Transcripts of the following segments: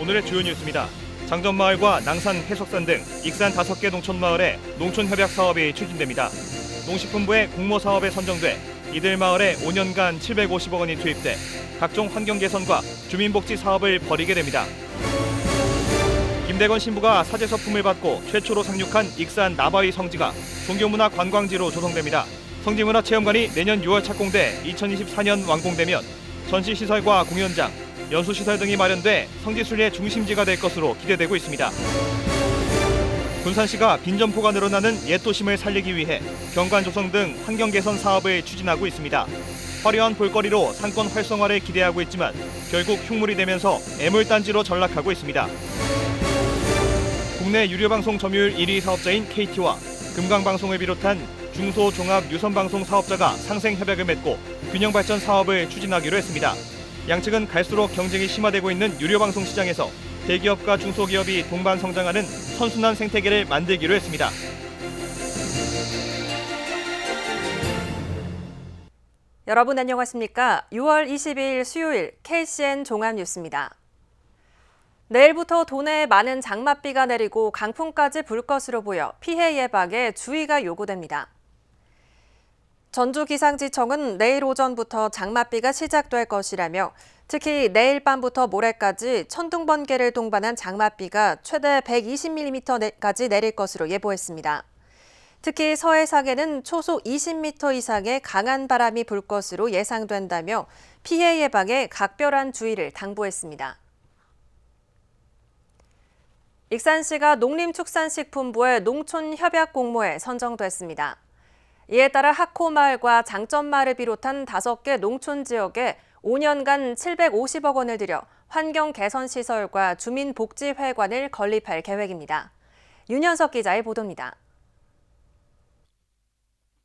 오늘의 주요 뉴스입니다. 장전마을과 낭산, 해석산 등 익산 5개 농촌마을에 농촌협약 사업이 추진됩니다. 농식품부의 공모사업에 선정돼 이들 마을에 5년간 750억 원이 투입돼 각종 환경 개선과 주민복지 사업을 벌이게 됩니다. 김대건 신부가 사제서품을 받고 최초로 상륙한 익산 나바위 성지가 종교문화 관광지로 조성됩니다. 성지문화체험관이 내년 6월 착공돼 2024년 완공되면 전시시설과 공연장, 연수시설 등이 마련돼 성지순례의 중심지가 될 것으로 기대되고 있습니다. 군산시가 빈점포가 늘어나는 옛 도심을 살리기 위해 경관 조성 등 환경 개선 사업을 추진하고 있습니다. 화려한 볼거리로 상권 활성화를 기대하고 있지만 결국 흉물이 되면서 애물단지로 전락하고 있습니다. 국내 유료방송 점유율 1위 사업자인 KT와 금강방송을 비롯한 중소종합유선방송 사업자가 상생협약을 맺고 균형발전 사업을 추진하기로 했습니다. 양측은 갈수록 경쟁이 심화되고 있는 유료방송 시장에서 대기업과 중소기업이 동반 성장하는 선순환 생태계를 만들기로 했습니다. 여러분 안녕하십니까? 6월 22일 수요일 KCN 종합뉴스입니다. 내일부터 도내에 많은 장맛비가 내리고 강풍까지 불 것으로 보여 피해 예방에 주의가 요구됩니다. 전주기상지청은 내일 오전부터 장맛비가 시작될 것이라며 특히 내일 밤부터 모레까지 천둥번개를 동반한 장맛비가 최대 120mm까지 내릴 것으로 예보했습니다. 특히 서해상에는 초속 20m 이상의 강한 바람이 불 것으로 예상된다며 피해 예방에 각별한 주의를 당부했습니다. 익산시가 농림축산식품부의 농촌협약 공모에 선정됐습니다. 이에 따라 하코마을과 장점마을을 비롯한 5개 농촌 지역에 5년간 750억 원을 들여 환경 개선 시설과 주민복지회관을 건립할 계획입니다. 윤현석 기자의 보도입니다.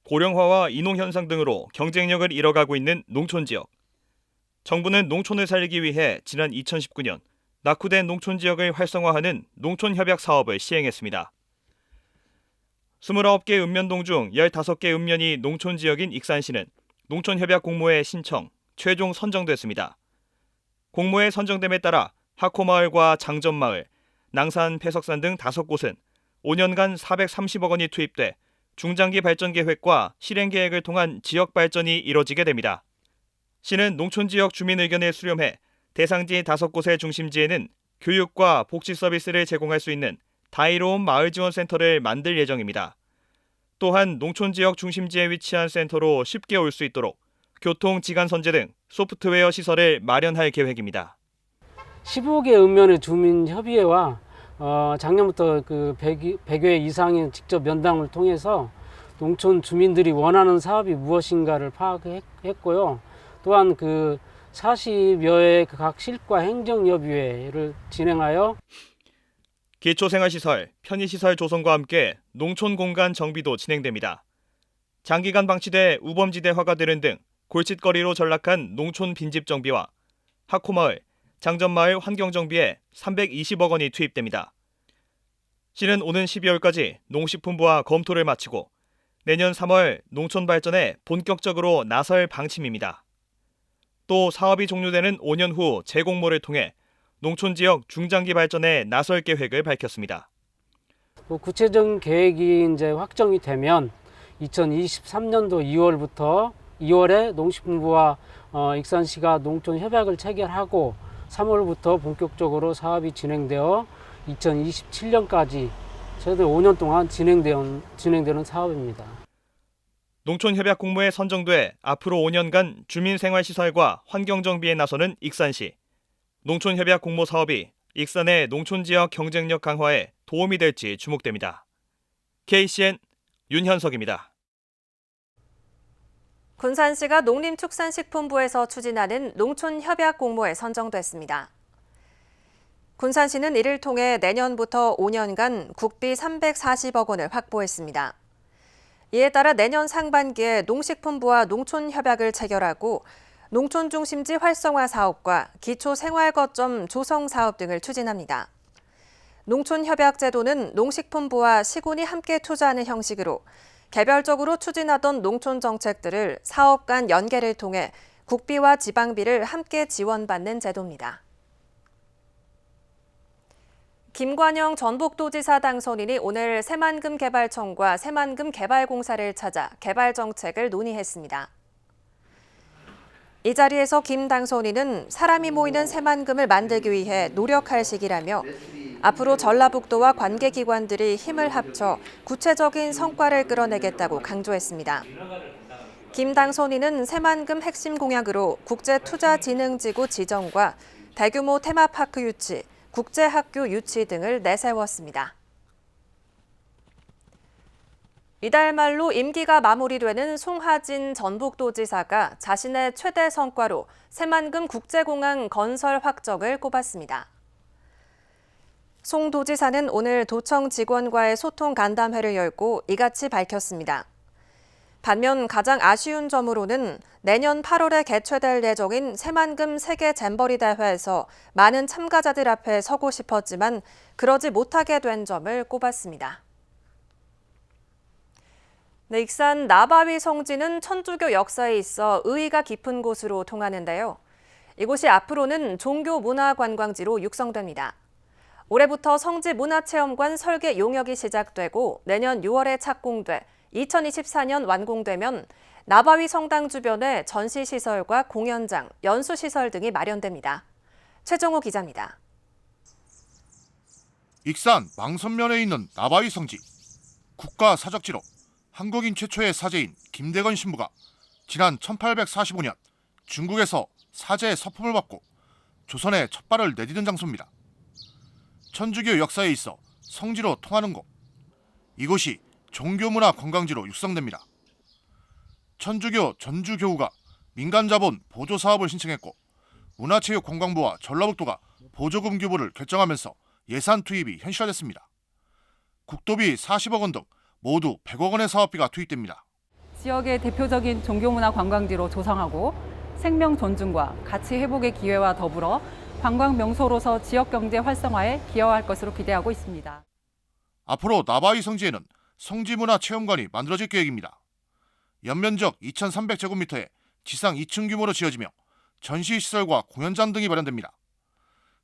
고령화와 인농 현상 등으로 경쟁력을 잃어가고 있는 농촌 지역. 정부는 농촌을 살리기 위해 지난 2019년 낙후된 농촌 지역을 활성화하는 농촌협약 사업을 시행했습니다. 29개 읍면동 중 15개 읍면이 농촌 지역인 익산시는 농촌협약 공모에 신청, 최종 선정됐습니다. 공모에 선정됨에 따라 하코마을과 장점마을, 낭산, 패석산 등 5곳은 5년간 430억 원이 투입돼 중장기 발전 계획과 실행 계획을 통한 지역 발전이 이뤄지게 됩니다. 시는 농촌 지역 주민 의견을 수렴해 대상지 5곳의 중심지에는 교육과 복지 서비스를 제공할 수 있는 다이로운 마을지원센터를 만들 예정입니다. 또한 농촌 지역 중심지에 위치한 센터로 쉽게 올 수 있도록 교통, 지간 선제 등 소프트웨어 시설을 마련할 계획입니다. 15개 읍면의 주민협의회와 작년부터 100회 이상의 직접 면담을 통해서 농촌 주민들이 원하는 사업이 무엇인가를 파악했고요. 또한 40여의 각 실과 행정협의회를 진행하여 기초생활시설, 편의시설 조성과 함께 농촌 공간 정비도 진행됩니다. 장기간 방치돼 우범지대화가 되는 등 골칫거리로 전락한 농촌 빈집 정비와 하코마을, 장점마을 환경정비에 320억 원이 투입됩니다. 시는 오는 12월까지 농식품부와 검토를 마치고 내년 3월 농촌 발전에 본격적으로 나설 방침입니다. 또 사업이 종료되는 5년 후 재공모를 통해 농촌 지역 중장기 발전에 나설 계획을 밝혔습니다. 구체적인 계획이 이제 확정이 되면 2023년도 2월에 농식품부와 익산시가 농촌 협약을 체결하고 3월부터 본격적으로 사업이 진행되어 2027년까지 최대 5년 동안 진행되는 사업입니다. 농촌협약 공모에 선정돼 앞으로 5년간 주민생활시설과 환경정비에 나서는 익산시. 농촌협약 공모 사업이 익산의 농촌지역 경쟁력 강화에 도움이 될지 주목됩니다. KCN 윤현석입니다. 군산시가 농림축산식품부에서 추진하는 농촌협약 공모에 선정됐습니다. 군산시는 이를 통해 내년부터 5년간 국비 340억 원을 확보했습니다. 이에 따라 내년 상반기에 농식품부와 농촌협약을 체결하고 농촌 중심지 활성화 사업과 기초생활거점 조성 사업 등을 추진합니다. 농촌협약 제도는 농식품부와 시군이 함께 투자하는 형식으로 개별적으로 추진하던 농촌 정책들을 사업 간 연계를 통해 국비와 지방비를 함께 지원받는 제도입니다. 김관영 전북도지사 당선인이 오늘 새만금 개발청과 새만금 개발공사를 찾아 개발 정책을 논의했습니다. 이 자리에서 김 당선인은 사람이 모이는 새만금을 만들기 위해 노력할 시기라며 앞으로 전라북도와 관계기관들이 힘을 합쳐 구체적인 성과를 끌어내겠다고 강조했습니다. 김 당선인은 새만금 핵심 공약으로 국제투자진흥지구 지정과 대규모 테마파크 유치, 국제학교 유치 등을 내세웠습니다. 이달 말로 임기가 마무리되는 송하진 전북도지사가 자신의 최대 성과로 새만금 국제공항 건설 확정을 꼽았습니다. 송 도지사는 오늘 도청 직원과의 소통 간담회를 열고 이같이 밝혔습니다. 반면 가장 아쉬운 점으로는 내년 8월에 개최될 예정인 새만금 세계 잼버리 대회에서 많은 참가자들 앞에 서고 싶었지만 그러지 못하게 된 점을 꼽았습니다. 네, 익산 나바위 성지는 천주교 역사에 있어 의의가 깊은 곳으로 통하는데요. 이곳이 앞으로는 종교문화관광지로 육성됩니다. 올해부터 성지문화체험관 설계 용역이 시작되고 내년 6월에 착공돼 2024년 완공되면 나바위 성당 주변에 전시시설과 공연장, 연수시설 등이 마련됩니다. 최정호 기자입니다. 익산 망선면에 있는 나바위 성지. 국가사적지로 한국인 최초의 사제인 김대건 신부가 지난 1845년 중국에서 사제의 서품을 받고 조선에 첫 발을 내디딘 장소입니다. 천주교 역사에 있어 성지로 통하는 곳. 이곳이 종교문화 관광지로 육성됩니다. 천주교 전주교우가 민간자본 보조사업을 신청했고 문화체육관광부와 전라북도가 보조금 규모를 결정하면서 예산 투입이 현실화됐습니다. 국도비 40억 원 등 모두 100억 원의 사업비가 투입됩니다. 지역의 대표적인 종교문화 관광지로 조성하고 생명 존중과 가치 회복의 기회와 더불어 관광 명소로서 지역 경제 활성화에 기여할 것으로 기대하고 있습니다. 앞으로 나바위 성지에는 성지문화체험관이 만들어질 계획입니다. 연면적 2,300제곱미터의 지상 2층 규모로 지어지며 전시시설과 공연장 등이 마련됩니다.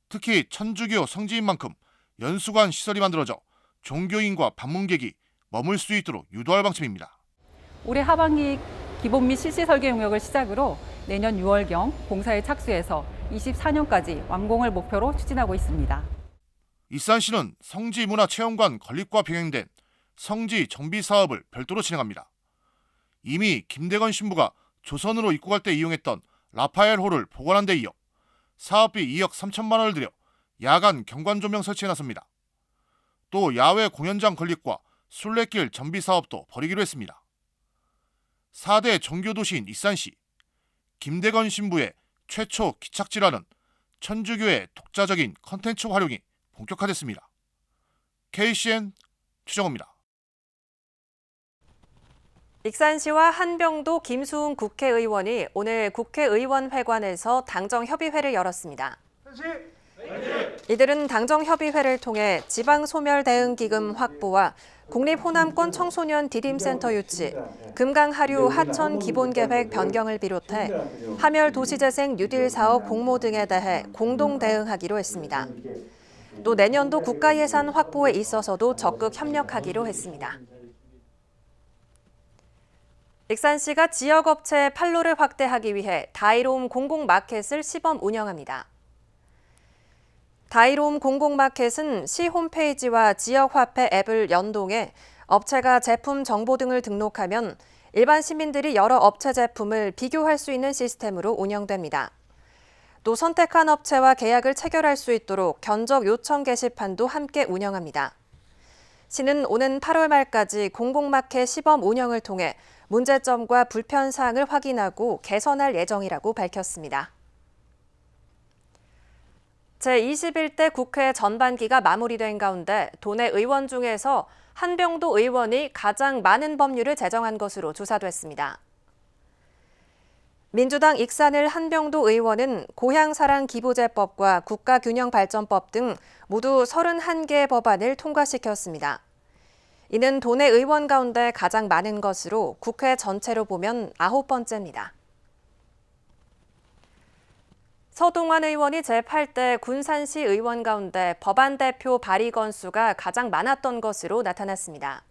특히 천주교 성지인 만큼 연수관 시설이 만들어져 종교인과 방문객이 머물 수 있도록 유도할 방침입니다. 올해 하반기 기본 및 실시 설계 용역을 시작으로 내년 6월경 공사에 착수해서 24년까지 완공을 목표로 추진하고 있습니다. 익산시는 성지문화체험관 건립과 병행된 성지 정비 사업을 별도로 진행합니다. 이미 김대건 신부가 조선으로 입국할 때 이용했던 라파엘홀을 복원한 데 이어 사업비 2억 3천만 원을 들여 야간 경관 조명 설치에 나섭니다. 또 야외 공연장 건립과 순례길 정비 사업도 벌이기로 했습니다. 4대 종교도시인 익산시, 김대건 신부의 최초 기착지라는 천주교의 독자적인 컨텐츠 활용이 본격화됐습니다. KCN 최정호입니다. 익산시와 한병도 김수웅 국회의원이 오늘 국회의원회관에서 당정협의회를 열었습니다. 이들은 당정협의회를 통해 지방소멸대응기금 확보와 국립호남권 청소년 디딤센터 유치, 금강하류 하천 기본계획 변경을 비롯해 하멸도시재생 뉴딜 사업 공모 등에 대해 공동 대응하기로 했습니다. 또 내년도 국가예산 확보에 있어서도 적극 협력하기로 했습니다. 익산시가 지역업체 판로를 확대하기 위해 다이롬 공공마켓을 시범 운영합니다. 다이롬 공공마켓은 시 홈페이지와 지역화폐 앱을 연동해 업체가 제품 정보 등을 등록하면 일반 시민들이 여러 업체 제품을 비교할 수 있는 시스템으로 운영됩니다. 또 선택한 업체와 계약을 체결할 수 있도록 견적 요청 게시판도 함께 운영합니다. 시는 오는 8월 말까지 공공마켓 시범 운영을 통해 문제점과 불편사항을 확인하고 개선할 예정이라고 밝혔습니다. 제21대 국회 전반기가 마무리된 가운데 도내 의원 중에서 한병도 의원이 가장 많은 법률을 제정한 것으로 조사됐습니다. 민주당 익산을 한병도 의원은 고향사랑 기부제법과 국가균형발전법 등 모두 31개의 법안을 통과시켰습니다. 이는 도내 의원 가운데 가장 많은 것으로 국회 전체로 보면 9번째입니다. 서동환 의원이 제8대 군산시 의원 가운데 법안 대표 발의 건수가 가장 많았던 것으로 나타났습니다.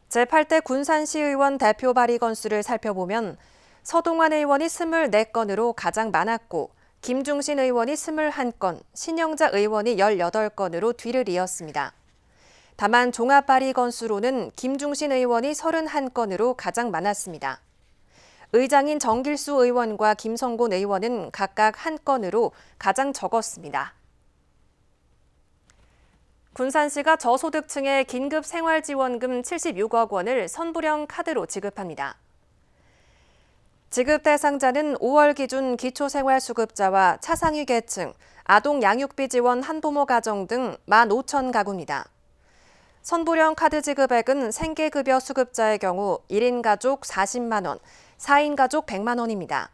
제8대 군산시 의원 대표 발의 건수를 살펴보면 서동환 의원이 24건으로 가장 많았고 김중신 의원이 21건, 신영자 의원이 18건으로 뒤를 이었습니다. 다만 종합 발의 건수로는 김중신 의원이 31건으로 가장 많았습니다. 의장인 정길수 의원과 김성곤 의원은 각각 1건으로 가장 적었습니다. 군산시가 저소득층에 긴급 생활지원금 76억 원을 선불형 카드로 지급합니다. 지급 대상자는 5월 기준 기초생활수급자와 차상위 계층, 아동 양육비 지원 한부모 가정 등 15,000가구입니다. 선불형 카드 지급액은 생계급여 수급자의 경우 1인 가족 40만 원, 4인 가족 100만 원입니다.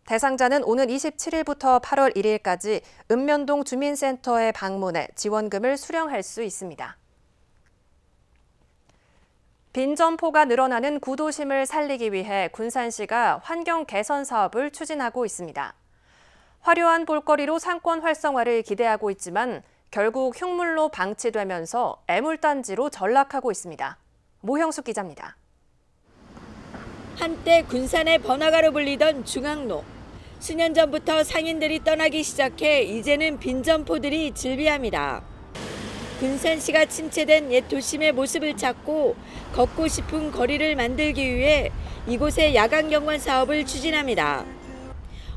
대상자는 오는 27일부터 8월 1일까지 읍면동 주민센터에 방문해 지원금을 수령할 수 있습니다. 빈점포가 늘어나는 구도심을 살리기 위해 군산시가 환경 개선 사업을 추진하고 있습니다. 화려한 볼거리로 상권 활성화를 기대하고 있지만 결국 흉물로 방치되면서 애물단지로 전락하고 있습니다. 모형숙 기자입니다. 한때 군산의 번화가로 불리던 중앙로. 수년 전부터 상인들이 떠나기 시작해 이제는 빈점포들이 즐비합니다. 군산시가 침체된 옛 도심의 모습을 찾고 걷고 싶은 거리를 만들기 위해 이곳에 야간 경관 사업을 추진합니다.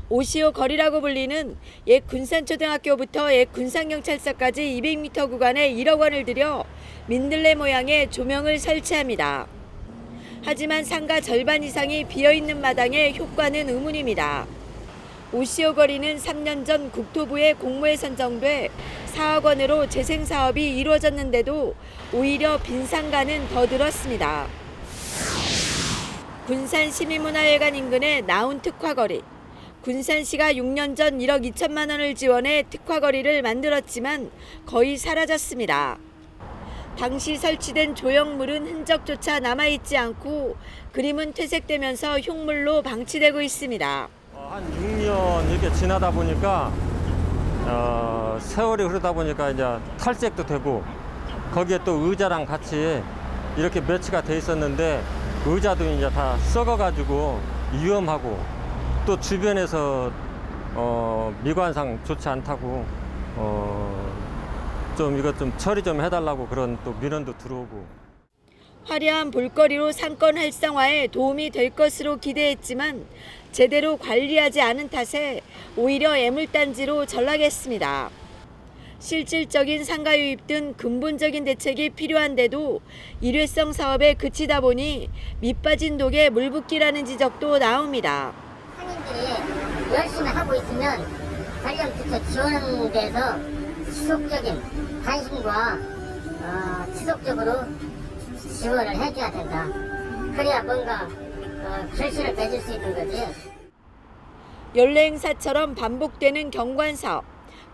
오시오 거리라고 불리는 옛 군산초등학교부터 옛 군산경찰서까지 200m 구간에 1억 원을 들여 민들레 모양의 조명을 설치합니다. 하지만 상가 절반 이상이 비어있는 마당에 효과는 의문입니다. 오시오 거리는 3년 전 국토부의 공모에 선정돼 4억 원으로 재생 사업이 이루어졌는데도 오히려 빈 상가는 더 늘었습니다. 군산 시민문화회관 인근의 나운 특화거리. 군산시가 6년 전 1억 2천만 원을 지원해 특화거리를 만들었지만 거의 사라졌습니다. 당시 설치된 조형물은 흔적조차 남아있지 않고 그림은 퇴색되면서 흉물로 방치되고 있습니다. 한 6년 이렇게 지나다 보니까 세월이 흐르다 보니까 이제 탈색도 되고 거기에 또 의자랑 같이 이렇게 매치가 돼 있었는데 의자도 이제 다 썩어가지고 위험하고 또 주변에서 미관상 좋지 않다고 좀 이것 좀 처리 좀 해달라고 그런 또 민원도 들어오고. 화려한 볼거리로 상권 활성화에 도움이 될 것으로 기대했지만 제대로 관리하지 않은 탓에 오히려 애물단지로 전락했습니다. 실질적인 상가 유입 등 근본적인 대책이 필요한데도 일회성 사업에 그치다 보니 밑빠진 독에 물 붓기라는 지적도 나옵니다. 상인들이 열심히 하고 있으면 관련 부처 지원하는 데서 지속적인 관심과 지속적으로 지원을 해줘야 된다. 그래야 뭔가 결실을 맺을 수 있는 거지. 연례 행사처럼 반복되는 경관 사업.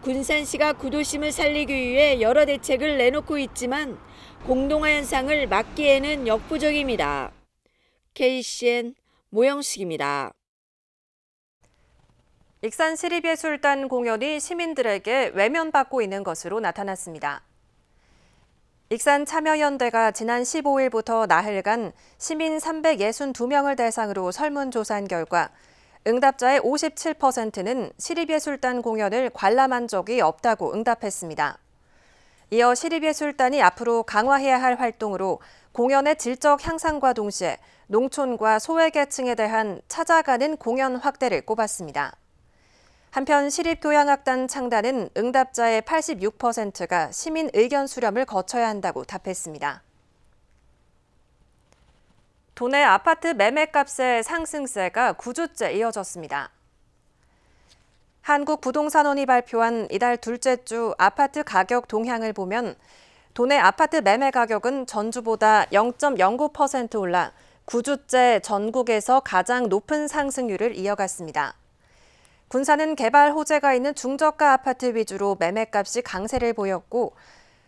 군산시가 구도심을 살리기 위해 여러 대책을 내놓고 있지만 공동화 현상을 막기에는 역부족입니다. KCN 모영숙입니다. 익산 시립예술단 공연이 시민들에게 외면받고 있는 것으로 나타났습니다. 익산 참여연대가 지난 15일부터 나흘간 시민 362명을 대상으로 설문조사한 결과 응답자의 57%는 시립예술단 공연을 관람한 적이 없다고 응답했습니다. 이어 시립예술단이 앞으로 강화해야 할 활동으로 공연의 질적 향상과 동시에 농촌과 소외계층에 대한 찾아가는 공연 확대를 꼽았습니다. 한편 시립교향악단 창단은 응답자의 86%가 시민 의견 수렴을 거쳐야 한다고 답했습니다. 도내 아파트 매매값의 상승세가 9주째 이어졌습니다. 한국부동산원이 발표한 이달 둘째 주 아파트 가격 동향을 보면 도내 아파트 매매 가격은 전주보다 0.09% 올라 9주째 전국에서 가장 높은 상승률을 이어갔습니다. 군산은 개발 호재가 있는 중저가 아파트 위주로 매매값이 강세를 보였고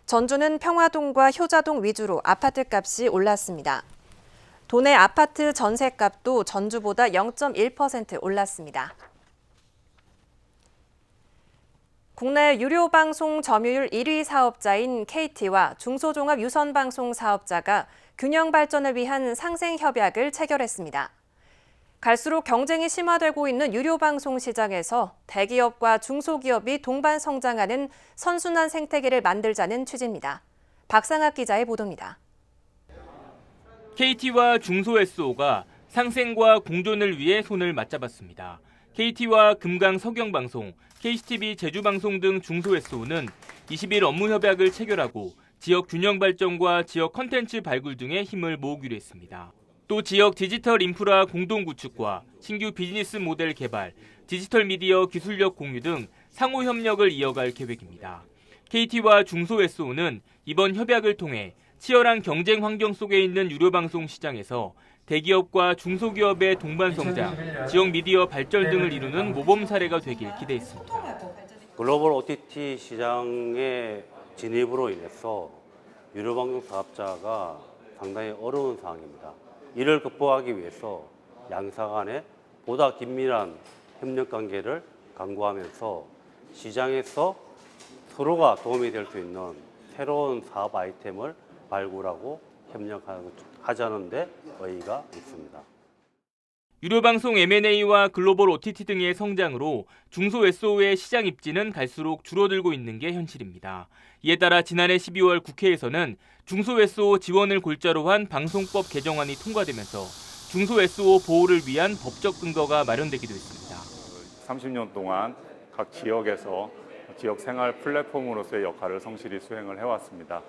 전주는 평화동과 효자동 위주로 아파트값이 올랐습니다. 도내 아파트 전세값도 전주보다 0.1% 올랐습니다. 국내 유료방송 점유율 1위 사업자인 KT와 중소종합유선방송 사업자가 균형 발전을 위한 상생협약을 체결했습니다. 갈수록 경쟁이 심화되고 있는 유료방송 시장에서 대기업과 중소기업이 동반 성장하는 선순환 생태계를 만들자는 취지입니다. 박상학 기자의 보도입니다. KT와 중소SO가 상생과 공존을 위해 손을 맞잡았습니다. KT와 금강 서경방송, KCTV 제주방송 등 중소SO는 20일 업무협약을 체결하고 지역 균형 발전과 지역 콘텐츠 발굴 등에 힘을 모으기로 했습니다. 또 지역 디지털 인프라 공동 구축과 신규 비즈니스 모델 개발, 디지털 미디어 기술력 공유 등 상호 협력을 이어갈 계획입니다. KT와 중소SO는 이번 협약을 통해 치열한 경쟁 환경 속에 있는 유료방송 시장에서 대기업과 중소기업의 동반 성장, 지역 미디어 발전 등을 이루는 모범 사례가 되길 기대했습니다. 글로벌 OTT 시장의 진입으로 인해서 유료방송 사업자가 상당히 어려운 상황입니다. 이를 극복하기 위해서 양사 간에 보다 긴밀한 협력 관계를 강구하면서 시장에서 서로가 도움이 될 수 있는 새로운 사업 아이템을 발굴하고 협력하자는 데 의의가 있습니다. 유료방송 M&A와 글로벌 OTT 등의 성장으로 중소SO의 시장 입지는 갈수록 줄어들고 있는 게 현실입니다. 이에 따라 지난해 12월 국회에서는 중소SO 지원을 골자로 한 방송법 개정안이 통과되면서 중소SO 보호를 위한 법적 근거가 마련되기도 했습니다. 30년 동안 각 지역에서 지역 생활 플랫폼으로서의 역할을 성실히 수행을 해왔습니다.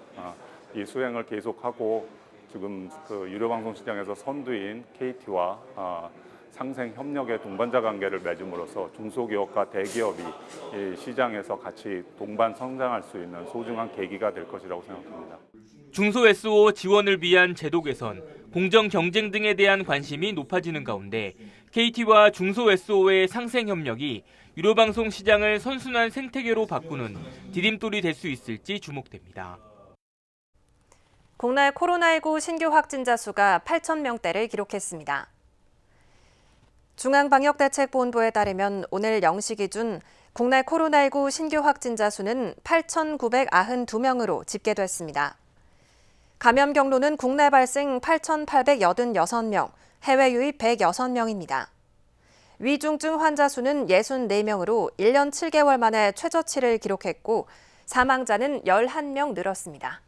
이 수행을 계속하고 지금 그 유료방송 시장에서 선두인 KT와 상생 협력의 동반자 관계를 맺음으로써 중소기업과 대기업이 이 시장에서 같이 동반 성장할 수 있는 소중한 계기가 될 것이라고 생각합니다. 중소SO 지원을 위한 제도 개선, 공정 경쟁 등에 대한 관심이 높아지는 가운데 KT와 중소SO의 상생 협력이 유료방송 시장을 선순환 생태계로 바꾸는 디딤돌이 될 수 있을지 주목됩니다. 국내 코로나19 신규 확진자 수가 8,000명대를 기록했습니다. 중앙방역대책본부에 따르면 오늘 0시 기준 국내 코로나19 신규 확진자 수는 8,992명으로 집계됐습니다. 감염 경로는 국내 발생 8,886명, 해외 유입 106명입니다. 위중증 환자 수는 64명으로 1년 7개월 만에 최저치를 기록했고 사망자는 11명 늘었습니다.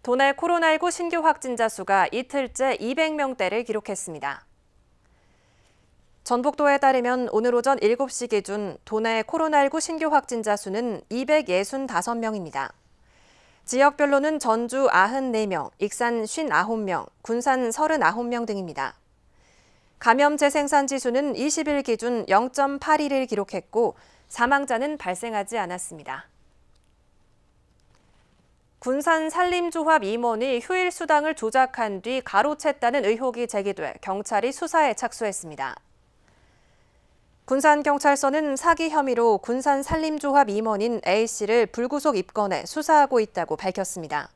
도내 코로나19 신규 확진자 수가 이틀째 200명대를 기록했습니다. 전북도에 따르면 오늘 오전 7시 기준 도내 코로나19 신규 확진자 수는 265명입니다. 지역별로는 전주 94명, 익산 59명, 군산 39명 등입니다. 감염 재생산 지수는 20일 기준 0.81을 기록했고 사망자는 발생하지 않았습니다. 군산 산림조합 임원이 휴일 수당을 조작한 뒤 가로챘다는 의혹이 제기돼 경찰이 수사에 착수했습니다. 군산경찰서는 사기 혐의로 군산 산림조합 임원인 A씨를 불구속 입건해 수사하고 있다고 밝혔습니다.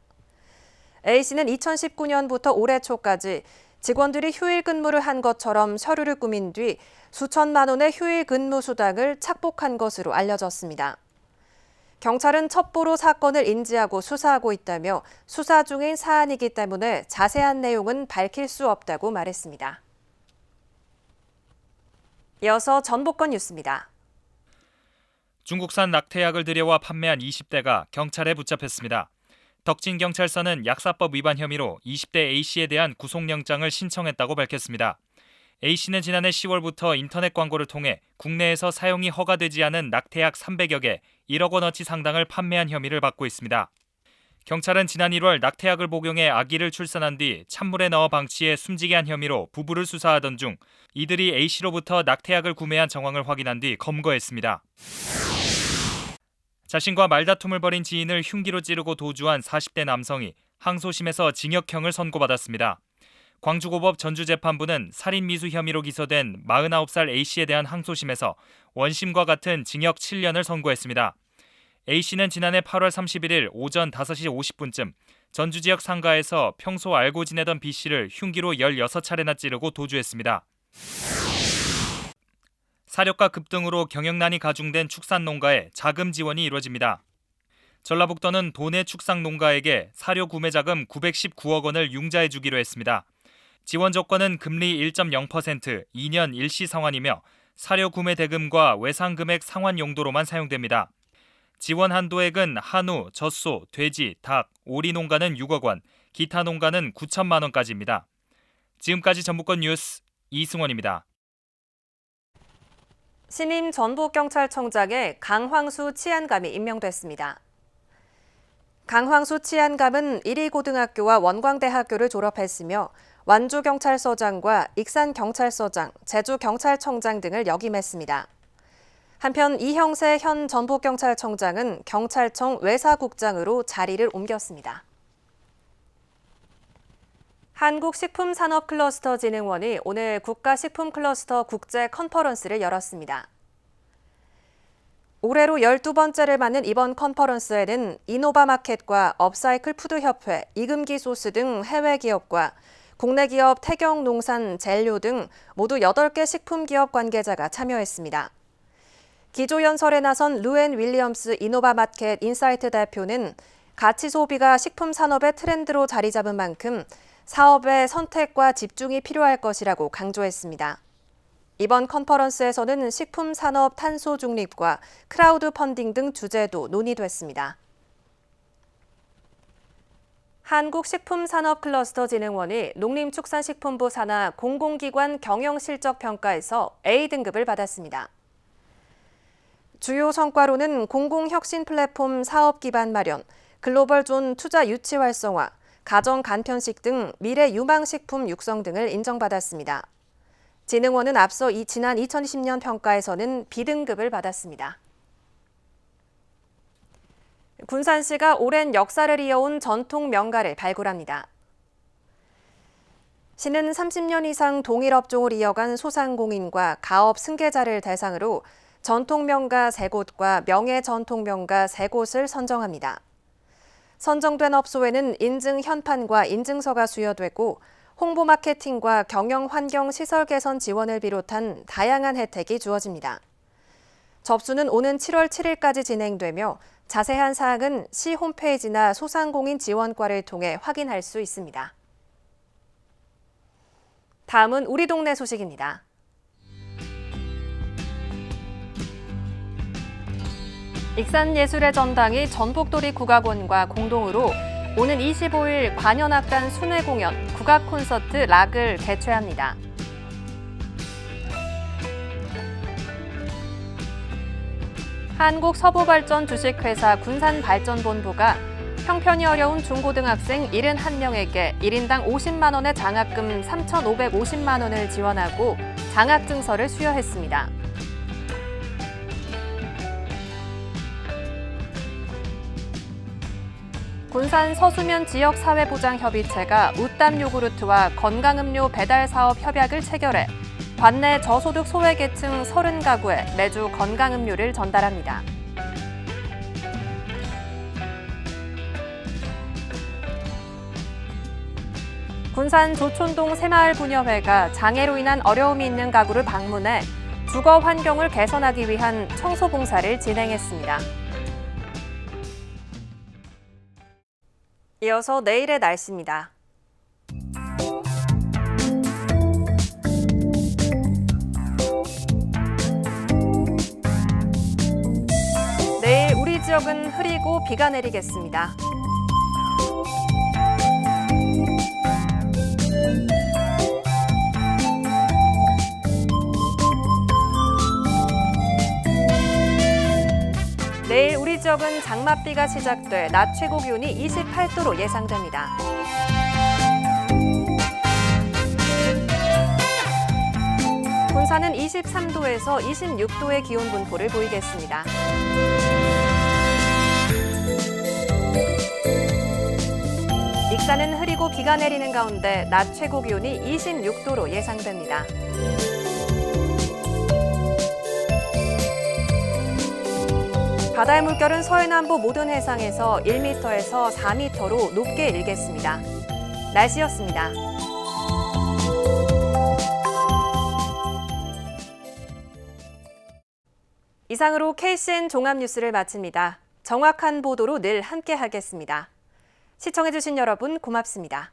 A씨는 2019년부터 올해 초까지 직원들이 휴일 근무를 한 것처럼 서류를 꾸민 뒤 수천만 원의 휴일 근무 수당을 착복한 것으로 알려졌습니다. 경찰은 첩보로 사건을 인지하고 수사하고 있다며 수사 중인 사안이기 때문에 자세한 내용은 밝힐 수 없다고 말했습니다. 이어서 전북권 뉴스입니다. 중국산 낙태약을 들여와 판매한 20대가 경찰에 붙잡혔습니다. 덕진경찰서는 약사법 위반 혐의로 20대 A씨에 대한 구속영장을 신청했다고 밝혔습니다. A씨는 지난해 10월부터 인터넷 광고를 통해 국내에서 사용이 허가되지 않은 낙태약 300여 개 1억 원어치 상당을 판매한 혐의를 받고 있습니다. 경찰은 지난 1월 낙태약을 복용해 아기를 출산한 뒤 찬물에 넣어 방치해 숨지게 한 혐의로 부부를 수사하던 중 이들이 A씨로부터 낙태약을 구매한 정황을 확인한 뒤 검거했습니다. 자신과 말다툼을 벌인 지인을 흉기로 찌르고 도주한 40대 남성이 항소심에서 징역형을 선고받았습니다. 광주고법 전주재판부는 살인미수 혐의로 기소된 49살 A씨에 대한 항소심에서 원심과 같은 징역 7년을 선고했습니다. A씨는 지난해 8월 31일 오전 5시 50분쯤 전주 지역 상가에서 평소 알고 지내던 B씨를 흉기로 16차례나 찌르고 도주했습니다. 사료가 급등으로 경영난이 가중된 축산농가에 자금 지원이 이루어집니다. 전라북도는 도내 축산농가에게 사료 구매 자금 919억 원을 융자해 주기로 했습니다. 지원 조건은 금리 1.0%, 2년 일시 상환이며 사료 구매 대금과 외상 금액 상환 용도로만 사용됩니다. 지원 한도액은 한우, 젖소, 돼지, 닭, 오리 농가는 6억 원, 기타 농가는 9천만 원까지입니다. 지금까지 전북권 뉴스 이승원입니다. 신임 전북경찰청장에 강황수 치안감이 임명됐습니다. 강황수 치안감은 1위고등학교와 원광대학교를 졸업했으며 완주경찰서장과 익산경찰서장, 제주경찰청장 등을 역임했습니다. 한편 이형세 현 전북경찰청장은 경찰청 외사국장으로 자리를 옮겼습니다. 한국식품산업클러스터진흥원이 오늘 국가식품클러스터 국제 컨퍼런스를 열었습니다. 올해로 12번째를 맞는 이번 컨퍼런스에는 이노바마켓과 업사이클푸드협회, 이금기소스 등 해외 기업과 국내 기업 태경농산, 젤료 등 모두 8개 식품기업 관계자가 참여했습니다. 기조연설에 나선 루앤 윌리엄스 이노바마켓 인사이트 대표는 가치 소비가 식품 산업의 트렌드로 자리 잡은 만큼 사업의 선택과 집중이 필요할 것이라고 강조했습니다. 이번 컨퍼런스에서는 식품 산업 탄소 중립과 크라우드 펀딩 등 주제도 논의됐습니다. 한국식품산업클러스터진흥원이 농림축산식품부 산하 공공기관 경영실적평가에서 A등급을 받았습니다. 주요 성과로는 공공혁신 플랫폼 사업 기반 마련, 글로벌존 투자 유치 활성화, 가정 간편식 등 미래 유망식품 육성 등을 인정받았습니다. 진흥원은 앞서 지난 2020년 평가에서는 B등급을 받았습니다. 군산시가 오랜 역사를 이어온 전통 명가를 발굴합니다. 시는 30년 이상 동일업종을 이어간 소상공인과 가업 승계자를 대상으로 전통명가 3곳과 명예전통명가 3곳을 선정합니다. 선정된 업소에는 인증 현판과 인증서가 수여되고 홍보 마케팅과 경영 환경 시설 개선 지원을 비롯한 다양한 혜택이 주어집니다. 접수는 오는 7월 7일까지 진행되며 자세한 사항은 시 홈페이지나 소상공인 지원과를 통해 확인할 수 있습니다. 다음은 우리 동네 소식입니다. 익산예술의 전당이 전북도립 국악원과 공동으로 오는 25일 관현악단 순회 공연, 국악 콘서트 락을 개최합니다. 한국서부발전 주식회사 군산발전본부가 형편이 어려운 중고등학생 71명에게 1인당 50만 원의 장학금 3,550만 원을 지원하고 장학증서를 수여했습니다. 군산 서수면 지역사회보장협의체가 웃담 요구르트와 건강음료 배달 사업 협약을 체결해 관내 저소득 소외계층 30가구에 매주 건강음료를 전달합니다. 군산 조촌동 새마을부녀회가 장애로 인한 어려움이 있는 가구를 방문해 주거 환경을 개선하기 위한 청소 봉사를 진행했습니다. 이어서 내일의 날씨입니다. 내일 우리 지역은 흐리고 비가 내리겠습니다. 내일 우리 지역은 장맛비가 시작돼 낮 최고 기온이 28도로 예상됩니다. 군산은 23도에서 26도의 기온 분포를 보이겠습니다. 익산은 흐리고 비가 내리는 가운데 낮 최고 기온이 26도로 예상됩니다. 바다의 물결은 서해남부 모든 해상에서 1m에서 4m로 높게 일겠습니다. 날씨였습니다. 이상으로 KCN 종합뉴스를 마칩니다. 정확한 보도로 늘 함께하겠습니다. 시청해주신 여러분 고맙습니다.